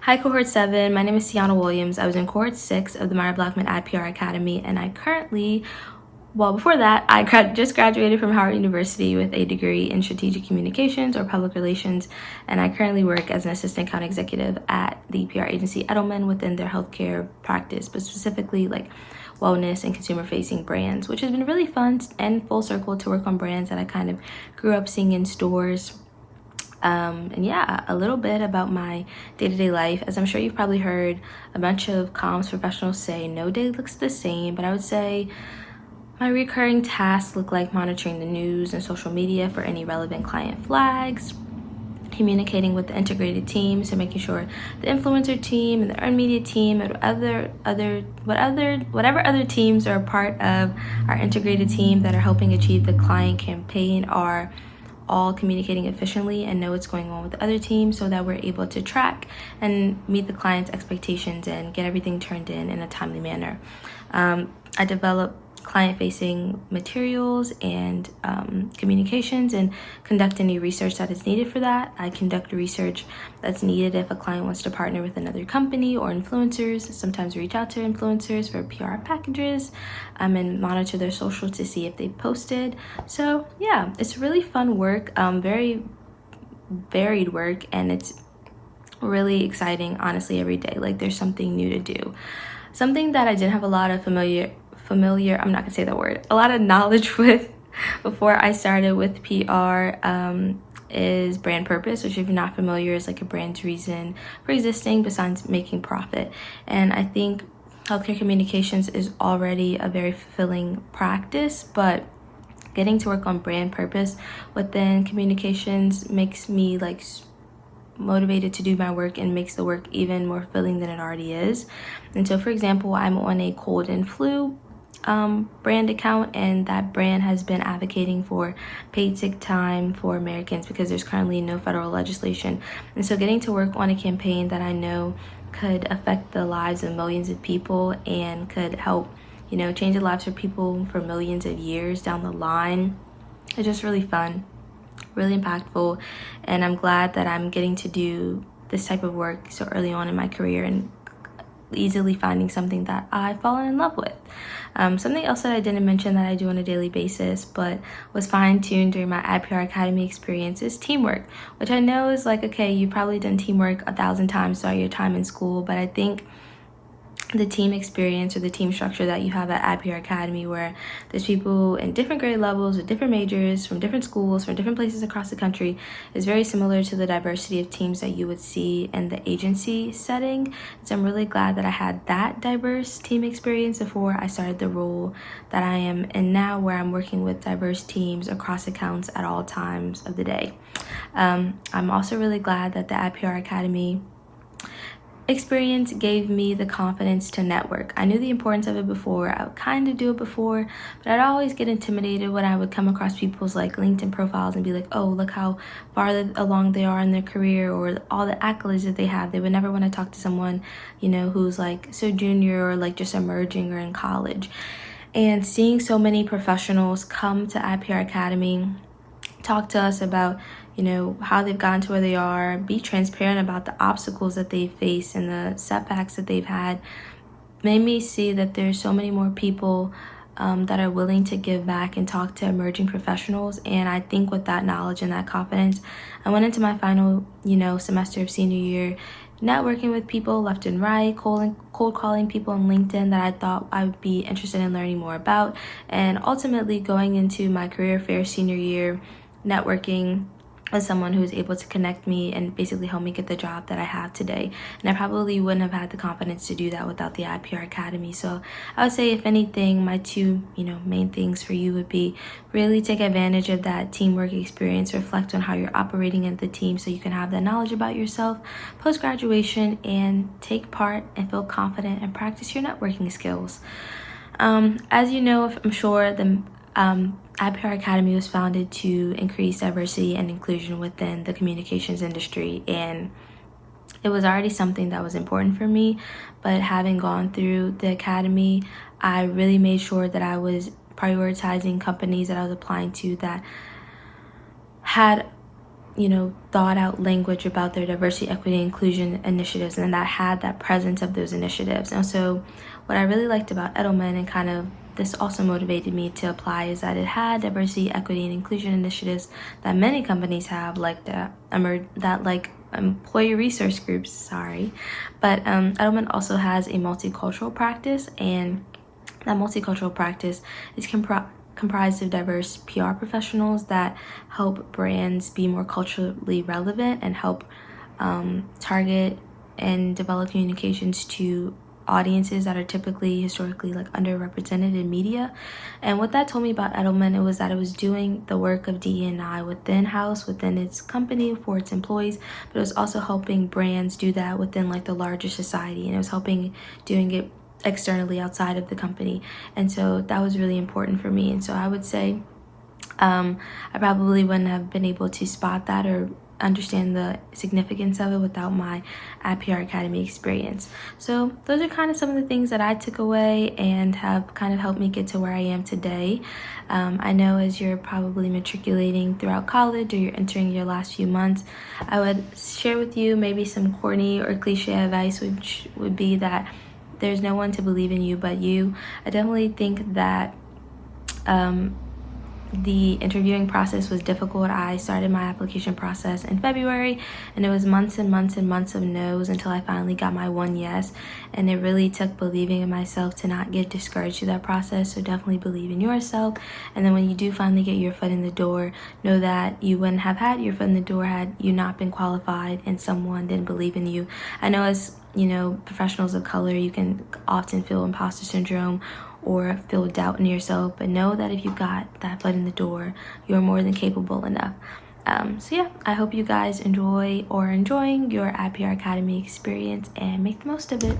Hi, Cohort 7. My name is Ciana Williams. I was in Cohort 6 of the Meyer Blackman Ad PR Academy, and before that, I just graduated from Howard University with a degree in strategic communications or public relations, and I currently work as an assistant account executive at the PR agency Endelman within their healthcare practice, but specifically like wellness and consumer-facing brands, which has been really fun and full circle to work on brands that I kind of grew up seeing in stores. And yeah, a little bit about my day-to-day life. As I'm sure you've probably heard a bunch of comms professionals say, no day looks the same, but I would say my recurring tasks look like monitoring the news and social media for any relevant client flags, communicating with the integrated team, so making sure the influencer team and the earned media team and whatever other teams are a part of our integrated team that are helping achieve the client campaign are all communicating efficiently and know what's going on with the other teams so that we're able to track and meet the client's expectations and get everything turned in a timely manner. I develop client-facing materials and communications and conduct any research that is needed for that. I conduct research that's needed if a client wants to partner with another company or influencers. Sometimes reach out to influencers for PR packages and monitor their social to see if they've posted. So yeah, it's really fun work, very varied work, and it's really exciting, honestly, every day. Like there's something new to do. Something that I didn't have a lot of I'm not gonna say that word, a lot of knowledge with before I started with PR is brand purpose, which if you're not familiar is like a brand's reason for existing besides making profit. And I think healthcare communications is already a very fulfilling practice, but getting to work on brand purpose within communications makes me like motivated to do my work and makes the work even more fulfilling than it already is. And so, for example, I'm on a cold and flu brand account, and that brand has been advocating for paid sick time for Americans because there's currently no federal legislation. And so getting to work on a campaign that I know could affect the lives of millions of people and could help, change the lives of people for millions of years down the line is just really fun, really impactful. And I'm glad that I'm getting to do this type of work so early on in my career and easily finding something that I've fallen in love with. Something else that I didn't mention that I do on a daily basis but was fine-tuned during my Ad PR Academy experience is teamwork, which I know is like, okay, you've probably done teamwork 1,000 times throughout your time in school, but I think the team experience or the team structure that you have at Ad PR Academy, where there's people in different grade levels with different majors from different schools from different places across the country, is very similar to the diversity of teams that you would see in the agency setting. So I'm really glad that I had that diverse team experience before I started the role that I am in now, where I'm working with diverse teams across accounts at all times of the day. I'm also really glad that the Ad PR Academy experience gave me the confidence to network. I knew the importance of it before. I would kind of do it before, but I'd always get intimidated when I would come across people's like LinkedIn profiles and be like, oh, look how far along they are in their career or all the accolades that they have. They would never want to talk to someone, who's like so junior or like just emerging or in college. And seeing so many professionals come to Ad PR Academy, talk to us about how they've gotten to where they are, be transparent about the obstacles that they face and the setbacks that they've had, made me see that there's so many more people that are willing to give back and talk to emerging professionals. And I think with that knowledge and that confidence, I went into my final semester of senior year networking with people left and right, cold calling people on LinkedIn that I thought I would be interested in learning more about, and ultimately going into my career fair senior year networking as someone who was able to connect me and basically help me get the job that I have today. And I probably wouldn't have had the confidence to do that without the Ad PR Academy. So I would say, if anything, my two, main things for you would be really take advantage of that teamwork experience, reflect on how you're operating in the team so you can have that knowledge about yourself post-graduation, and take part and feel confident and practice your networking skills. As you know, I'm sure the Ad PR Academy was founded to increase diversity and inclusion within the communications industry, and it was already something that was important for me. But having gone through the academy, I really made sure that I was prioritizing companies that I was applying to that had thought out language about their diversity, equity, inclusion initiatives, and that had that presence of those initiatives. And so what I really liked about Endelman, and kind of this also motivated me to apply, is that it had diversity, equity, and inclusion initiatives that many companies have, like employee resource groups, but Endelman also has a multicultural practice, and that multicultural practice is comprised of diverse PR professionals that help brands be more culturally relevant and help target and develop communications to audiences that are typically historically underrepresented in media. And what that told me about Endelman, it was that it was doing the work of DE&I within its company for its employees, but it was also helping brands do that within the larger society, and it was helping doing it externally outside of the company. And so that was really important for me. And so I would say I probably wouldn't have been able to spot that or understand the significance of it without my PR Academy experience. So those are kind of some of the things that I took away and have kind of helped me get to where I am today. I know as you're probably matriculating throughout college or you're entering your last few months, I would share with you maybe some corny or cliche advice, which would be that there's no one to believe in you but you. I definitely think that the interviewing process was difficult. I started my application process in February, and it was months and months and months of no's until I finally got my one yes. And it really took believing in myself to not get discouraged through that process. So definitely believe in yourself. And then when you do finally get your foot in the door, know that you wouldn't have had your foot in the door had you not been qualified and someone didn't believe in you. I know as professionals of color, you can often feel imposter syndrome or feel doubt in yourself, but know that if you got that foot in the door, you're more than capable enough. So yeah, I hope you guys enjoying your PR Academy experience and make the most of it.